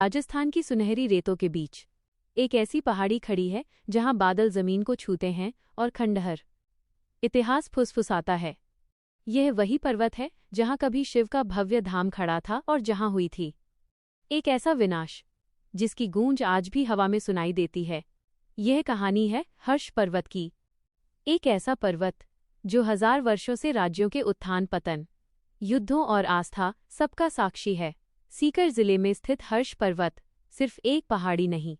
राजस्थान की सुनहरी रेतों के बीच एक ऐसी पहाड़ी खड़ी है जहां बादल जमीन को छूते हैं और खंडहर इतिहास फुसफुसाता है। यह वही पर्वत है जहां कभी शिव का भव्य धाम खड़ा था और जहां हुई थी एक ऐसा विनाश जिसकी गूंज आज भी हवा में सुनाई देती है। यह कहानी है हर्ष पर्वत की। एक ऐसा पर्वत जो 1000 वर्षों से राज्यों के उत्थान पतन, युद्धों और आस्था सबका साक्षी है। सीकर जिले में स्थित हर्ष पर्वत सिर्फ एक पहाड़ी नहीं,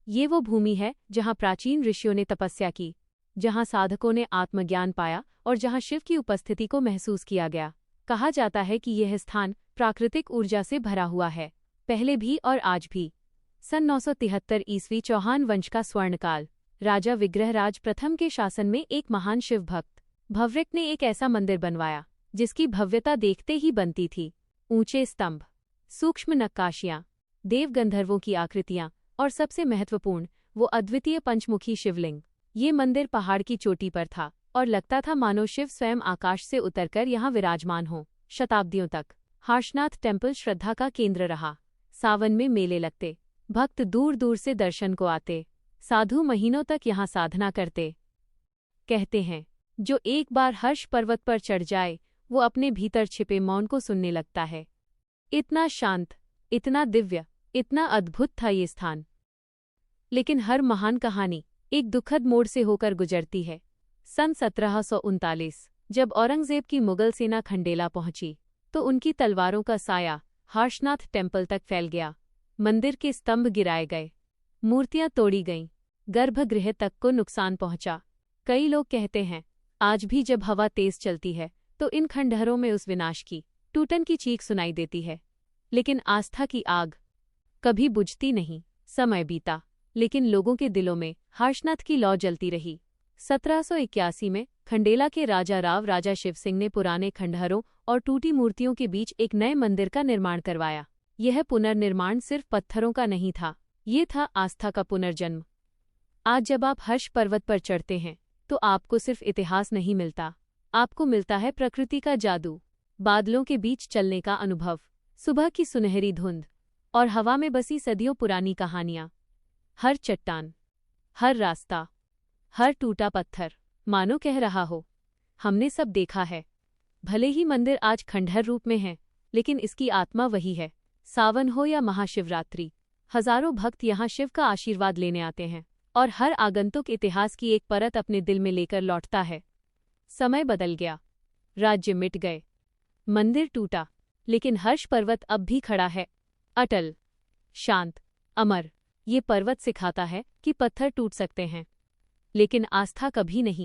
ये वो भूमि है जहां प्राचीन ऋषियों ने तपस्या की, जहां साधकों ने आत्मज्ञान पाया और जहां शिव की उपस्थिति को महसूस किया गया। कहा जाता है कि यह स्थान प्राकृतिक ऊर्जा से भरा हुआ है, पहले भी और आज भी। सन 973 ईस्वी चौहान वंश का स्वर्णकाल, राजा विग्रहराज प्रथम के शासन में एक महान शिव भक्त भव्रिक ने एक ऐसा मंदिर बनवाया जिसकी भव्यता देखते ही बनती थी। ऊंचे स्तंभ, सूक्ष्म नक्काशियां, देव गंधर्वों की आकृतियां और सबसे महत्वपूर्ण वो अद्वितीय पंचमुखी शिवलिंग। ये मंदिर पहाड़ की चोटी पर था और लगता था मानो शिव स्वयं आकाश से उतरकर यहाँ विराजमान हो। शताब्दियों तक हर्षनाथ टेम्पल श्रद्धा का केंद्र रहा। सावन में मेले लगते, भक्त दूर दूर से दर्शन को आते, साधु महीनों तक यहाँ साधना करते। कहते हैं जो एक बार हर्ष पर्वत पर चढ़ जाए वो अपने भीतर छिपे मौन को सुनने लगता है। इतना शांत, इतना दिव्य, इतना अद्भुत था ये स्थान। लेकिन हर महान कहानी एक दुखद मोड़ से होकर गुजरती है। सन 1739 जब औरंगजेब की मुगल सेना खंडेला पहुंची तो उनकी तलवारों का साया हर्षनाथ टेम्पल तक फैल गया। मंदिर के स्तंभ गिराए गए, मूर्तियां तोड़ी गईं, गर्भगृह तक को नुकसान पहुंचा। कई लोग कहते हैं आज भी जब हवा तेज चलती है तो इन खंडहरों में उस विनाश की, टूटन की चीख सुनाई देती है। लेकिन आस्था की आग कभी बुझती नहीं। समय बीता, लेकिन लोगों के दिलों में हर्षनाथ की लौ जलती रही। 1781 में खंडेला के राजा राजा शिव सिंह ने पुराने खंडहरों और टूटी मूर्तियों के बीच एक नए मंदिर का निर्माण करवाया। यह पुनर्निर्माण सिर्फ पत्थरों का नहीं था, ये था आस्था का पुनर्जन्म। आज जब आप हर्ष पर्वत पर चढ़ते हैं तो आपको सिर्फ इतिहास नहीं मिलता, आपको मिलता है प्रकृति का जादू, बादलों के बीच चलने का अनुभव, सुबह की सुनहरी धुंध और हवा में बसी सदियों पुरानी कहानियां। हर चट्टान, हर रास्ता, हर टूटा पत्थर मानो कह रहा हो हमने सब देखा है। भले ही मंदिर आज खंडहर रूप में है, लेकिन इसकी आत्मा वही है। सावन हो या महाशिवरात्रि, हजारों भक्त यहाँ शिव का आशीर्वाद लेने आते हैं और हर आगंतुक इतिहास की एक परत अपने दिल में लेकर लौटता है। समय बदल गया, राज्य मिट गए, मंदिर टूटा, लेकिन हर्ष पर्वत अब भी खड़ा है, अटल, शांत, अमर। ये पर्वत सिखाता है कि पत्थर टूट सकते हैं, लेकिन आस्था कभी नहीं।